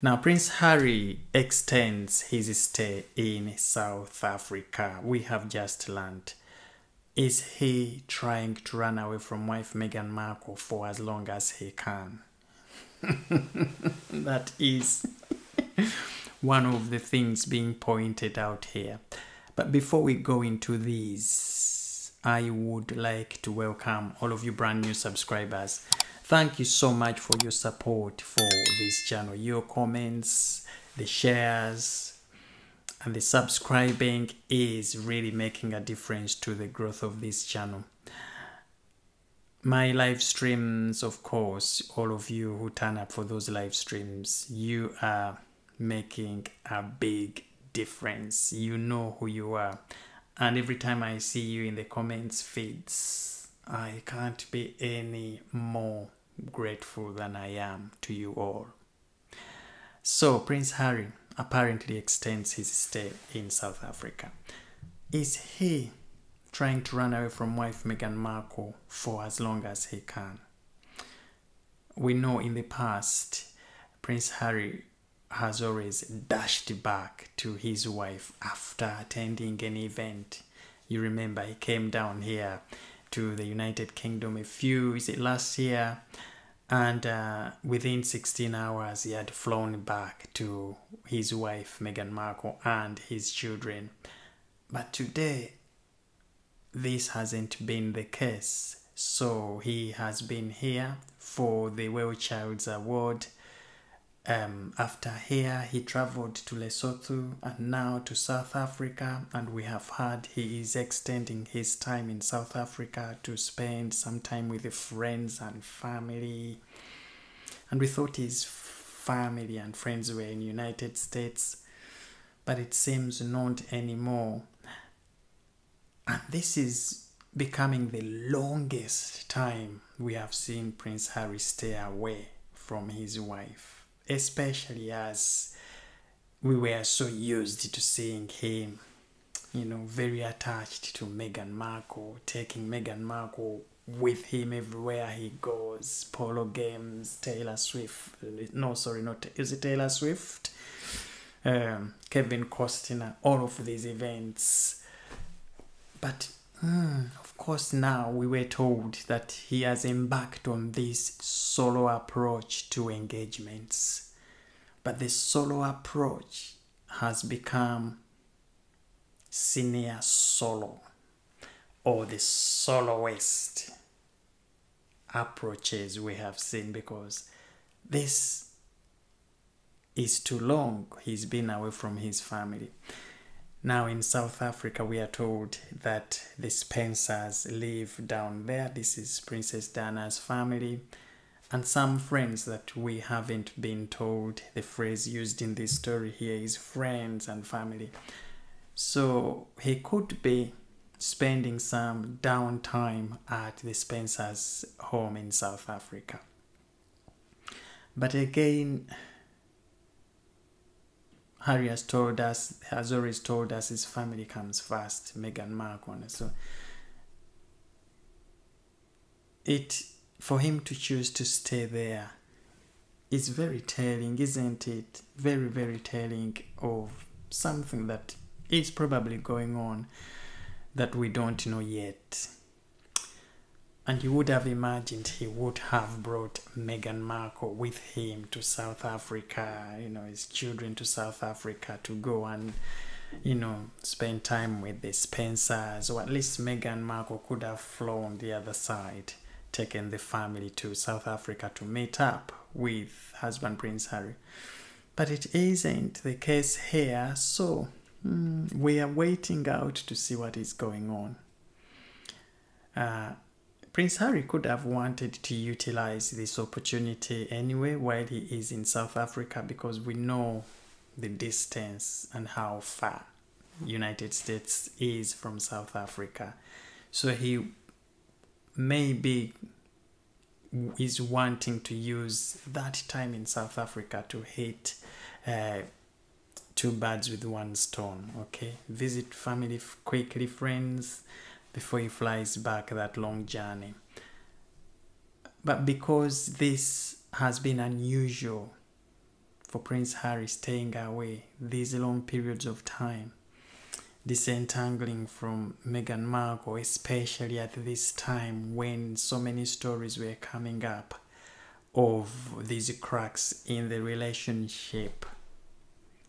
Now, Prince Harry extends his stay in South Africa. We have just learned. Is he trying to run away from wife Meghan Markle for as long as he can? That is one of the things being pointed out here. But before we go into these, I would like to welcome all of you brand new subscribers. Thank you so much for your support for this channel. Your comments, the shares, and the subscribing is really making a difference to the growth of this channel. My live streams, of course, all of you who turn up for those live streams, you are making a big difference. You know who you are. And every time I see you in the comments feeds, I can't be any more grateful than I am to you all. So Prince Harry apparently extends his stay in South Africa. Is he trying to run away from wife Meghan Markle for as long as he can? We know in the past Prince Harry has always dashed back to his wife after attending an event. You remember he came down here to the United Kingdom last year, and within 16 hours he had flown back to his wife Meghan Markle and his children. But today this hasn't been the case. So he has been here for the Well Child's Award. After here, he traveled to Lesotho and now to South Africa, and we have heard he is extending his time in South Africa to spend some time with the friends and family. And we thought his family and friends were in the United States, but it seems not anymore. And this is becoming the longest time we have seen Prince Harry stay away from his wife, especially as we were so used to seeing him, very attached to Meghan Markle, taking Meghan Markle with him everywhere he goes, polo games, Taylor Swift, is it Taylor Swift? Kevin Costner, all of these events. But of course now we were told that he has embarked on this solo approach to engagements. But the solo approach has become senior solo, or the soloist approaches we have seen, because this is too long. He's been away from his family. Now in South Africa, we are told that the Spencers live down there. This is Princess Diana's family and some friends that we haven't been told. The phrase used in this story here is friends and family. So he could be spending some downtime at the Spencers' home in South Africa. But again, Harry has always told us his family comes first, Meghan Markle. So for him to choose to stay there is very telling, isn't it? Very, very telling of something that is probably going on that we don't know yet. And you would have imagined he would have brought Meghan Markle with him to South Africa, his children to South Africa to go and, spend time with the Spencers. Or at least Meghan Markle could have flown the other side, taken the family to South Africa to meet up with husband Prince Harry. But it isn't the case here, so we are waiting out to see what is going on. Prince Harry could have wanted to utilize this opportunity anyway while he is in South Africa, because we know the distance and how far United States is from South Africa. So he maybe is wanting to use that time in South Africa to hit two birds with one stone, okay? Visit family quickly, friends, before he flies back that long journey. But because this has been unusual for Prince Harry staying away these long periods of time, disentangling from Meghan Markle, especially at this time when so many stories were coming up of these cracks in the relationship.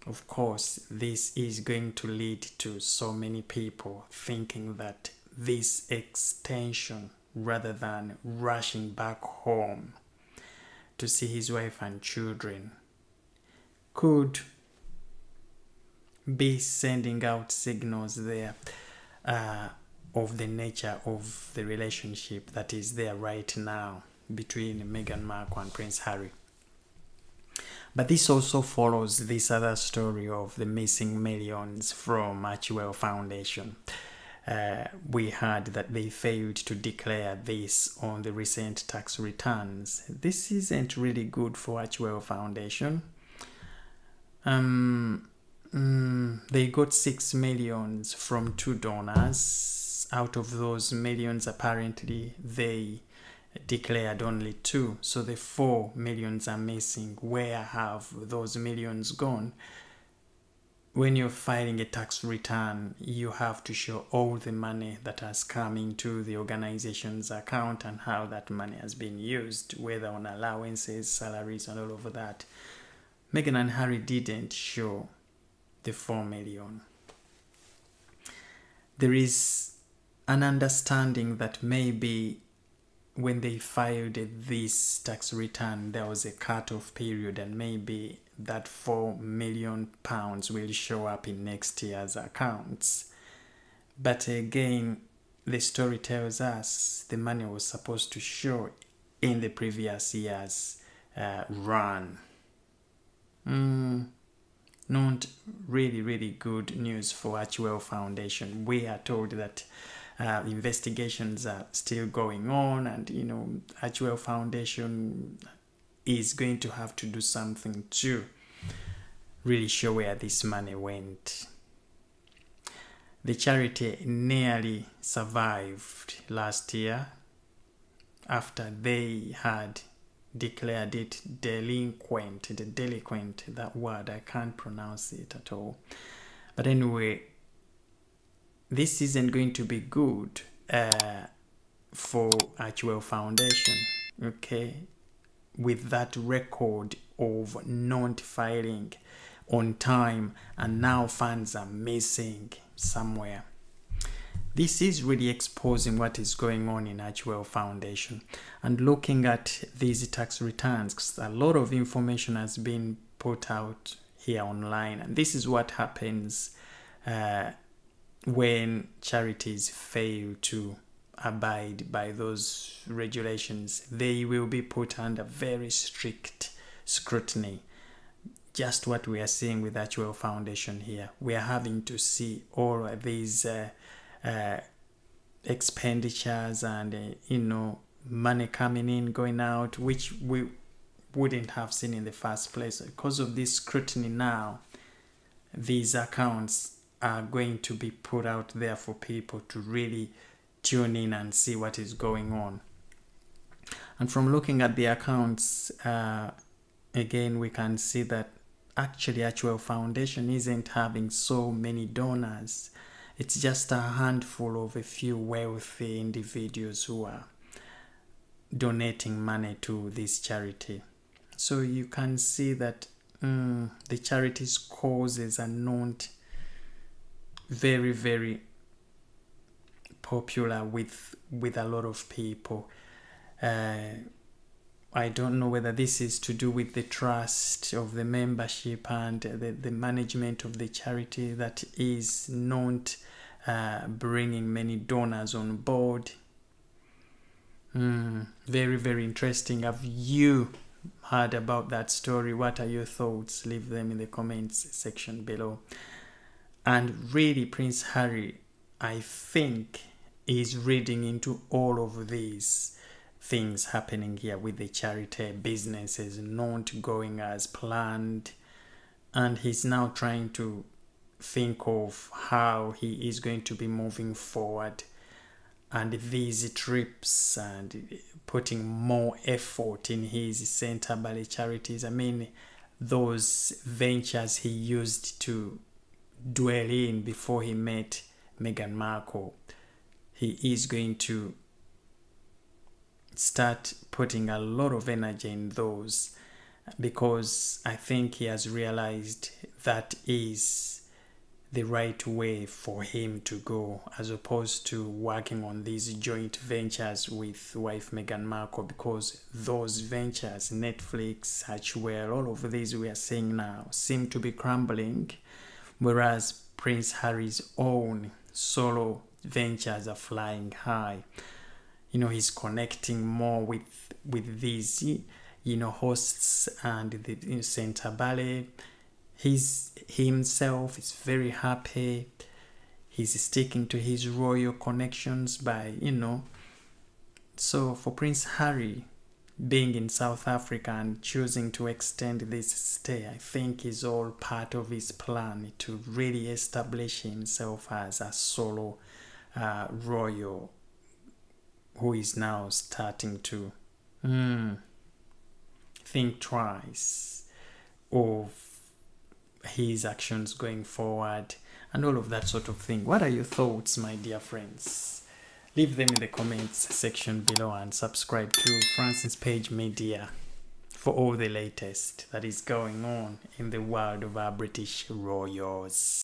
Of course, this is going to lead to so many people thinking that this extension, rather than rushing back home to see his wife and children, could be sending out signals there of the nature of the relationship that is there right now between Meghan Markle and Prince Harry. But this also follows this other story of the missing millions from Archwell Foundation. We heard that they failed to declare this on the recent tax returns. This isn't really good for Archwell Foundation. They got 6 millions from 2 donors. Out of those millions, apparently they declared only 2, so the 4 millions are missing. Where have those millions gone? When you're filing a tax return, you have to show all the money that has come into the organization's account and how that money has been used, whether on allowances, salaries, and all of that. Meghan and Harry didn't show the 4 million. There is an understanding that maybe when they filed this tax return, there was a cut-off period, and maybe that £4 million will show up in next year's accounts. But again, the story tells us the money was supposed to show in the previous year's run. Not really good news for Archwell Foundation. We are told that investigations are still going on, and Archwell Foundation is going to have to do something to really show where this money went. The charity nearly survived last year after they had declared it delinquent, that word, I can't pronounce it at all. But anyway, this isn't going to be good for Archwell Foundation, okay? With that record of not filing on time, and now funds are missing somewhere. This is really exposing what is going on in Archwell Foundation. And looking at these tax returns, 'cause a lot of information has been put out here online, and this is what happens when charities fail to abide by those regulations. They will be put under very strict scrutiny. Just what we are seeing with Archwell Foundation here. We are having to see all of these expenditures and money coming in, going out, which we wouldn't have seen in the first place. Because of this scrutiny now, these accounts are going to be put out there for people to really tune in and see what is going on. And from looking at the accounts, again, we can see that actually Archwell Foundation isn't having so many donors. It's just a handful of a few wealthy individuals who are donating money to this charity. So you can see that the charity's causes are not very popular with a lot of people. I don't know whether this is to do with the trust of the membership and the management of the charity that is not bringing many donors on board. Very interesting. Have you heard about that story? What are your thoughts? Leave them in the comments section below. And really, Prince Harry, I think, is reading into all of these things happening here with the charity. Businesses not going as planned, and he's now trying to think of how he is going to be moving forward, and these trips and putting more effort in his Centre Valley charities. I mean, those ventures he used to dwell in before he met Meghan Markle. He is going to start putting a lot of energy in those, because I think he has realized that is the right way for him to go, as opposed to working on these joint ventures with wife Meghan Markle, because those ventures, Netflix, Hatchwell, all of these we are seeing now seem to be crumbling, whereas Prince Harry's own solo ventures are flying high. He's connecting more with these hosts and the center ballet. Himself is very happy. He's sticking to his royal connections by so for Prince Harry being in South Africa and choosing to extend this stay, I think is all part of his plan to really establish himself as a solo royal who is now starting to think twice of his actions going forward and all of that sort of thing. What are your thoughts, my dear friends? Leave them in the comments section below and subscribe to Francis Page Media for all the latest that is going on in the world of our British royals.